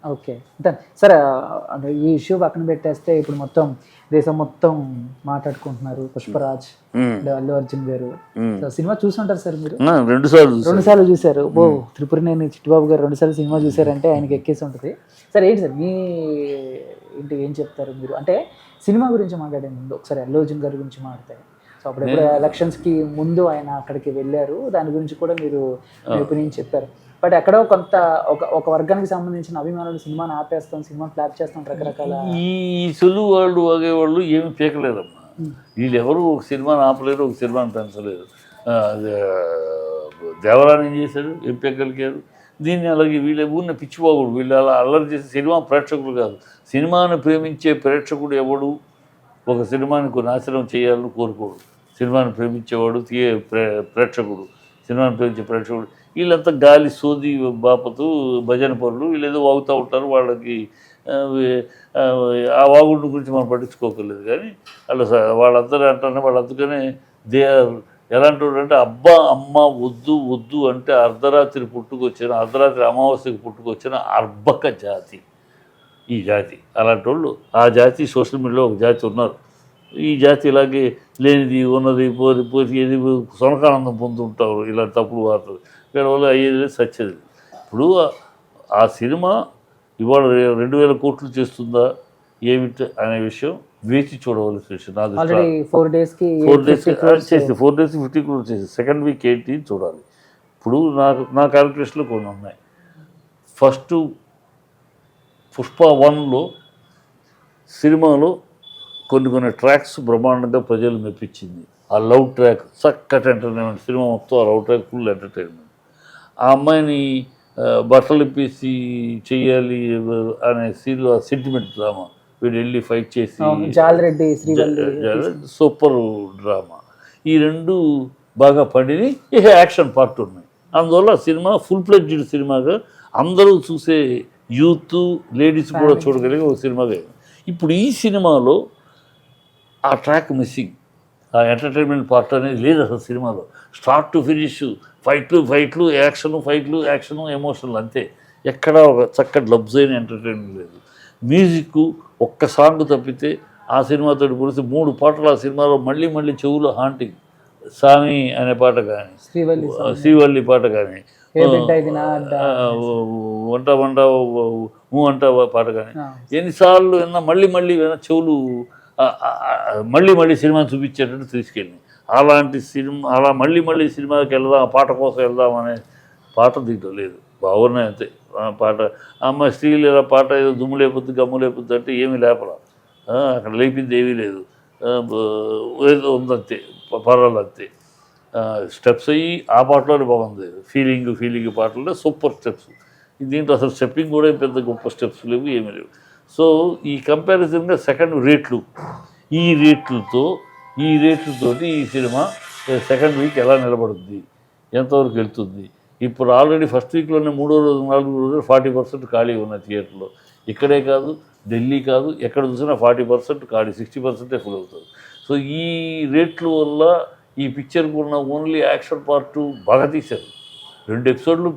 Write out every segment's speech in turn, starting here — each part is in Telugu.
ఓకే. సరే అంటే ఈ ఇష్యూ పక్కన పెట్టేస్తే ఇప్పుడు మొత్తం దేశం మొత్తం మాట్లాడుకుంటున్నారు. 'పుష్పరాజ్' అల్లు అర్జున్ గారు. సో సినిమా చూసుంటారు సార్ మీరు? 2 సార్లు చూసారు. త్రిపురనేని చిట్టిబాబు గారు 2 సార్లు సినిమా చూసారంటే ఆయనకి ఎక్కేసి ఉంటుంది. సరే ఏంటి సార్ మీ ఏంటి ఏం చెప్తారు మీరు? అంటే సినిమా గురించి మాట్లాడే ముందు ఒకసారి అల్లు అర్జున్ గారి గురించి మాట్లాడతారు. సో అప్పుడెప్పుడు ఎలక్షన్స్కి ముందు ఆయన అక్కడికి వెళ్ళారు. దాని గురించి కూడా మీరు మీ ఒపీనియన్ చెప్పారు. బట్ ఎక్కడో కొంత ఒక వర్గానికి సంబంధించిన అభిమానులు సినిమాని ఆపేస్తాం, సినిమాని ఫ్లాప్ చేస్తాం రకరకాల ఈ సులువు వాళ్ళు వాగేవాళ్ళు ఏమి పీకలేదమ్మా. వీళ్ళు ఎవరు ఒక సినిమాని ఆపలేరు, ఒక సినిమాని పెంచలేరు. దేవరాని ఏం చేశారు, ఏం పీకగలిగారు? దీన్ని అలాగే వీళ్ళ ఊరిన పిచ్చిపోకూడదు. వీళ్ళు అలా అల్లరి చేసే సినిమా ప్రేక్షకులు కాదు. సినిమాను ప్రేమించే ప్రేక్షకుడు ఎవడు ఒక సినిమాని నాశనం చేయాలని కోరుకోడు. సినిమాని ప్రేమించేవాడు ప్రేక్షకుడు, సినిమాని ప్రేమించే ప్రేక్షకుడు. వీళ్ళంతా గాలి సోది బాపతు భజన పరులు. వీళ్ళు ఏదో వాగుతూ ఉంటారు. వాళ్ళకి ఆ వాగుడు గురించి మనం పట్టించుకోకర్లేదు. కానీ వాళ్ళందరూ అంటారు, వాళ్ళు అందుకనే దే ఆర్ ఎలాంటి అంటే అబ్బా అమ్మ వద్దు వద్దు అంటే అర్ధరాత్రి పుట్టుకొచ్చిన, అర్ధరాత్రి అమావాస్యకు పుట్టుకొచ్చిన అర్భక జాతి ఈ జాతి. అలాంటి వాళ్ళు ఆ జాతి సోషల్ మీడియాలో ఒక జాతి ఉన్నారు. ఈ జాతి ఇలాగే లేనిది ఉన్నది పోయి ఏది సొనకానందం పొందుతుంటారు ఇలాంటి తప్పుడు వార్తలు. ఇక్కడ వల్ల అయ్యేది సచ్చేది. ఇప్పుడు ఆ సినిమా ఇవాళ 2000 కోట్లు చేస్తుందా ఏమిటి అనే విషయం వేచి చూడవలసిన విషయం. నాకు 4 డేస్కి 4 డేస్ 50 crores చేసి సెకండ్ వీక్ ఏంటి చూడాలి. ఇప్పుడు నా క్యాలిక్యులేషన్లో కొన్ని ఉన్నాయి. ఫస్ట్ పుష్ప 1లో సినిమాలో కొన్ని ట్రాక్స్ బ్రహ్మాండంగా ప్రజలు మెప్పించింది. ఆ లవ్ ట్రాక్ చక్కటి ఎంటర్టైన్మెంట్. సినిమా మొత్తం ఆ లవ్ ట్రాక్ ఫుల్ ఎంటర్టైన్మెంట్. ఆ అమ్మాయిని బట్టలు ఇప్పేసి చెయ్యాలి అనే సీన్లో ఆ సెంటిమెంట్ డ్రామా, వీడు వెళ్ళి ఫైట్ చేసి సూపర్ డ్రామా. ఈ రెండు బాగా పండిని ఇక యాక్షన్ పార్ట్ ఉన్నాయి. అందువల్ల సినిమా ఫుల్ ఫ్లెడ్జ్డ్ సినిమాగా అందరూ చూసే యూత్ లేడీస్ కూడా చూడగలిగే ఒక సినిమాగా. ఇప్పుడు ఈ సినిమాలో ఆ ట్రాక్ మిస్సింగ్. ఆ ఎంటర్టైన్మెంట్ పార్ట్ అనేది లేదు అసలు సినిమాలో. స్టార్ట్ టు ఫినిష్ ఫైట్లు యాక్షను ఎమోషనల్ అంతే. ఎక్కడా ఒక చక్కటి లబ్స్ అయిన ఎంటర్టైన్మెంట్ లేదు. మ్యూజిక్ ఒక్క సాంగ్ తప్పితే ఆ సినిమాతో పోలిస్తే 3 పాటలు ఆ సినిమాలో మళ్ళీ చెవులో హాంటింగ్. సామి అనే పాట కానీ, శ్రీవల్లి పాట కానీ, వంట అంట పాట కానీ ఎన్నిసార్లు విన్నా మళ్ళీ విన్నా చెవులు మళ్ళీ సినిమాని చూపించేటట్టు తీసుకెళ్ళి. అలాంటి సినిమా అలా మళ్ళీ సినిమాకి వెళ్దాం, ఆ పాట కోసం వెళ్దాం అనే పాట దీంట్లో లేదు. బాగున్నాయి అంతే పాట. అమ్మ స్త్రీలు ఇలా పాట ఏదో దుమ్ము లేకపోద్ది గమ్ము లేకపోద్ది అంటే ఏమీ లేపలా. అక్కడ లేపింది ఏమీ లేదు. ఏదో ఉందంతే, పర్వాలేదు అంతే. స్టెప్స్ అయ్యి ఆ పాటలోనే బాగుంది. ఫీలింగ్ పాటల్లో సూపర్ స్టెప్స్. దీంట్లో అసలు స్టెప్పింగ్ కూడా పెద్ద గొప్ప స్టెప్స్ లేవు, ఏమీ లేవు. సో ఈ కంపారిజన్గా సెకండ్ రేట్లు, ఈ రేట్లతోటి ఈ సినిమా సెకండ్ వీక్ ఎలా నిలబడుతుంది, ఎంతవరకు వెళ్తుంది. ఇప్పుడు ఆల్రెడీ ఫస్ట్ వీక్లోనే 3వ రోజు 4వ రోజు 40% ఖాళీ ఉన్నాయి థియేటర్లో. ఇక్కడే కాదు, ఢిల్లీ కాదు, ఎక్కడ చూసినా 40% ఖాళీ, 60% ఫుల్ అవుతుంది. సో ఈ రేట్ల వల్ల ఈ పిక్చర్కి ఉన్న ఓన్లీ యాక్షన్ పార్ట్ బాగా తీశారు. 2 ఎపిసోడ్లు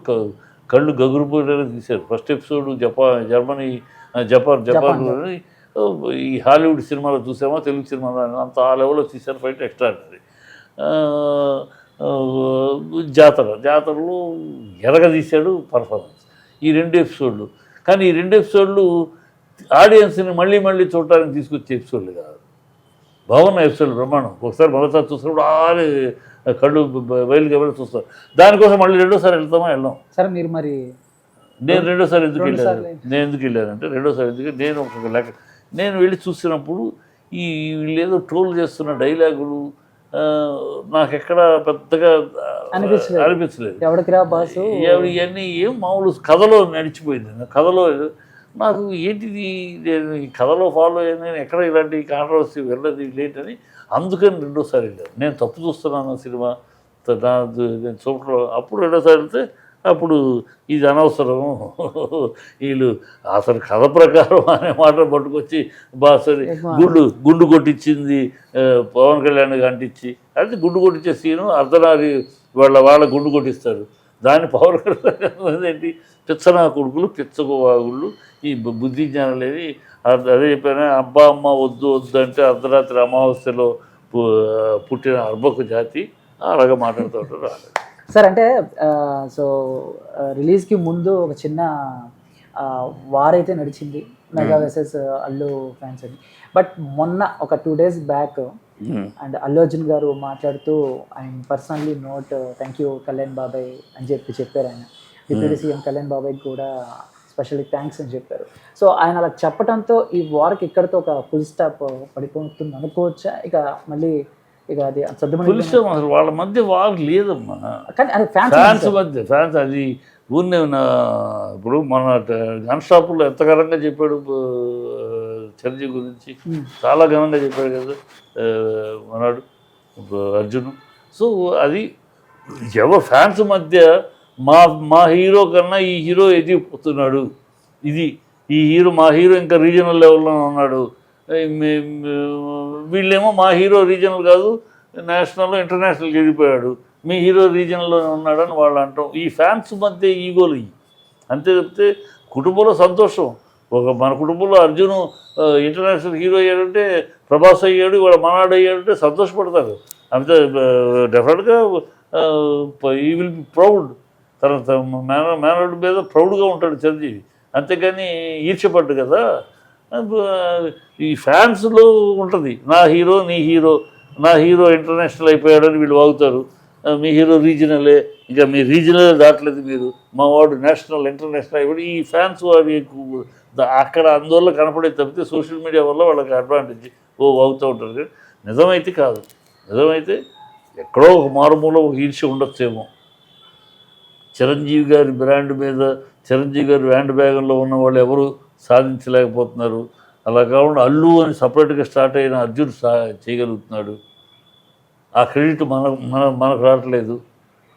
కళ్ళు గగురుపోయేలా తీశారు. ఫస్ట్ ఎపిసోడ్ జపాన్ ఈ హాలీవుడ్ సినిమాలో చూసామా, తెలుగు సినిమాలో అంత ఆ లెవెల్లో తీశారు. Fight extraordinary. జాతరలో ఎరగదీశాడు పర్ఫార్మెన్స్ ఈ 2 ఎపిసోడ్లు. కానీ ఈ 2 ఎపిసోడ్లు ఆడియన్స్ని మళ్ళీ చూడటానికి తీసుకొచ్చే ఎపిసోడ్లు కాదు. బాగున్న ఎపిసోడ్లు బ్రహ్మాండం. ఒకసారి మొదటిసారి చూసినప్పుడు కళ్ళు బయలుకి ఎవరు చూస్తారు. దానికోసం మళ్ళీ రెండోసారి వెళ్తామా వెళ్ళాం. సరే మీరు మరి నేను రెండోసారి ఎందుకు వెళ్ళానంటే నేను ఒక లెక్క నేను వెళ్ళి చూసినప్పుడు ఈ వీళ్ళు ఏదో ట్రోల్ చేస్తున్న డైలాగులు నాకెక్కడ పెద్దగా అనిపించలేదు. ఇవన్నీ ఏం మామూలు కథలో నడిచిపోయింది. కథలో నాకు ఏంటిది, నేను ఈ కథలో ఫాలో అయ్యాను, నేను ఎక్కడ ఇలాంటి కాంట్రవర్సీ వెళ్ళదు లేటని అందుకని రెండోసారి వెళ్ళాను. నేను తప్పు చూస్తున్నాను సినిమా నేను చూడటం. అప్పుడు రెండోసారి వెళ్తే అప్పుడు ఇది అనవసరం, వీళ్ళు అసలు కథ ప్రకారం అనే మాట పట్టుకొచ్చి సరే గుండు కొట్టించింది పవన్ కళ్యాణ్ అంటించి, అయితే గుండు కొట్టించే సీను అర్ధనారి వాళ్ళ గుండు కొట్టిస్తారు. దాని పవర్ ఏంటి, పిచ్చనా కొడుకులు పిచ్చగోవాగుళ్ళు, ఈ బుద్ధి జ్ఞానం లేని. అదే చెప్పాను, అబ్బా అమ్మ వద్దు వద్దు అంటే అర్ధరాత్రి అమావాస్యలో పుట్టిన అర్బకు జాతి అలాగా మాట్లాడుతూ ఉంటారు. సార్ అంటే సో రిలీజ్కి ముందు ఒక చిన్న వార్ అయితే నడిచింది, మెగా వర్సెస్ అల్లు ఫ్యాన్స్ అని. బట్ మొన్న ఒక 2 days back and Allu Arjun గారు మాట్లాడుతూ ఆయన personally note thank you Kalyan బాబాయ్ అని చెప్పారు. ఆయన డిప్యూటీ సీఎం కళ్యాణ్ బాబాయ్కి కూడా స్పెషల్లీ థ్యాంక్స్ అని చెప్పారు. సో ఆయన అలా చెప్పడంతో ఈ వార్కి ఇక్కడితో ఒక ఫుల్ స్టాప్ పడిపోతుంది అనుకోవచ్చా? ఇక మళ్ళీ ఇక అది సర్దుమణి అసలు వాళ్ళ మధ్య వార్ లేదమ్మా. కానీ అది ఫ్యాన్స్ మధ్య ఫ్యాన్స్ అది ఊరినే ఉన్న. ఇప్పుడు మన గన్ షాపులో ఎంత ఘనంగా చెప్పాడు చిరంజీవి గురించి, చాలా ఘనంగా చెప్పాడు కదా మనవాడు అర్జున్. సో అది ఎవరు ఫ్యాన్స్ మధ్య మా హీరో కన్నా ఈ హీరో ఎదిగిపోతున్నాడు, ఇది ఈ హీరో మా హీరో ఇంకా రీజనల్ లెవెల్లో ఉన్నాడు, వీళ్ళేమో మా హీరో రీజనల్ కాదు నేషనల్ ఇంటర్నేషనల్కి ఎదిగిపోయాడు, మీ హీరో రీజనల్లో ఉన్నాడని వాళ్ళు అంటాం. ఈ ఫ్యాన్స్ మధ్య ఈగోలు ఇవి అంతే తప్పితే కుటుంబంలో సంతోషం. మన కుటుంబంలో అర్జున్ ఇంటర్నేషనల్ హీరో అయ్యాడంటే, ప్రభాస్ అయ్యాడు, ఇవాళ మనాడు అయ్యాడంటే సంతోషపడతారు. అంతే డెఫినెట్గా ఈ విల్ బి ప్రౌడ్. తన మేనడు మీద ప్రౌడ్గా ఉంటాడు చిరంజీవి, అంతేకాని ఈర్ష్యపడ్డు కదా. ఈ ఫ్యాన్స్లో ఉంటుంది నా హీరో నీ హీరో, నా హీరో ఇంటర్నేషనల్ అయిపోయాడని వీళ్ళు వాగుతారు, మీ హీరో రీజనలే, ఇంకా మీ రీజనలే దాటలేదు మీరు, మా వాడు నేషనల్ ఇంటర్నేషనల్ అయిపోయి ఈ ఫ్యాన్స్ అవి అక్కడ అందువల్ల కనపడే తప్పితే సోషల్ మీడియా వల్ల వాళ్ళకి అడ్వాంటేజ్ వాగుతూ ఉంటారు. కానీ నిజమైతే కాదు. నిజమైతే ఎక్కడో ఒక మారుమూల ఒక ఈర్ష్య ఉండొచ్చేమో. చిరంజీవి గారి బ్రాండ్ మీద, చిరంజీవి గారి హ్యాండ్ బ్యాగ్లో ఉన్న వాళ్ళు ఎవరు సాధించలేకపోతున్నారు. అలా కాకుండా అల్లు అని సపరేట్గా స్టార్ట్ అయిన అర్జున్ చేయగలుగుతున్నాడు. ఆ క్రెడిట్ మనకు రావట్లేదు.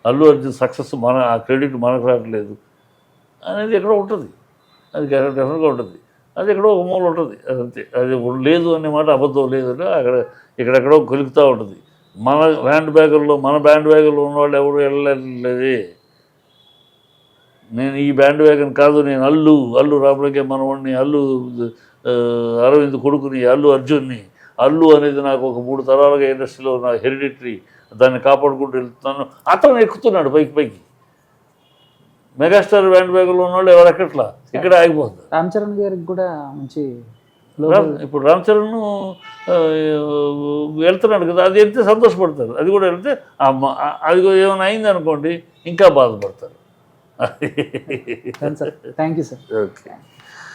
అల్లు అర్జున్ సక్సెస్ ఆ క్రెడిట్ మనకు రావట్లేదు అనేది ఎక్కడో ఉంటుంది. అది డెఫినెట్గా ఉంటుంది. అది ఎక్కడో ఒక మూల ఉంటుంది. అదంతే. అది లేదు అనే మాట అబద్ధం లేదు అంటే ఇక్కడెక్కడో కొలుకుతూ ఉంటుంది. మన బ్యాండ్ బ్యాగుల్లో ఉన్న వాళ్ళు ఎవరు వెళ్ళలేదే. నేను ఈ బ్యాండ్ వ్యాగన్ కాదు, నేను అల్లు రామలింగే మనవాడిని, అల్లు అరవింద్ కొడుకుని, అల్లు అర్జున్ని, అల్లు అనేది నాకు ఒక 3 తరాలుగా ఇండస్ట్రీలో నా హెరిడిటరీ, దాన్ని కాపాడుకుంటూ వెళ్తున్నాను. అతను ఎక్కుతున్నాడు పైకి. మెగాస్టార్ బ్యాండ్ బ్యాగులో ఉన్న వాళ్ళు ఎవరు ఎక్కట్లా, ఇక్కడే ఆగిపోతుంది. రామ్ చరణ్ గారికి కూడా మంచి ఇప్పుడు రామ్ చరణ్ వెళ్తున్నాడు కదా, అది వెళ్తే సంతోషపడతారు. అది కూడా వెళ్తే అది ఏమైనా అయింది అనుకోండి ఇంకా బాధపడతారు. Thank you sir. ఓకే.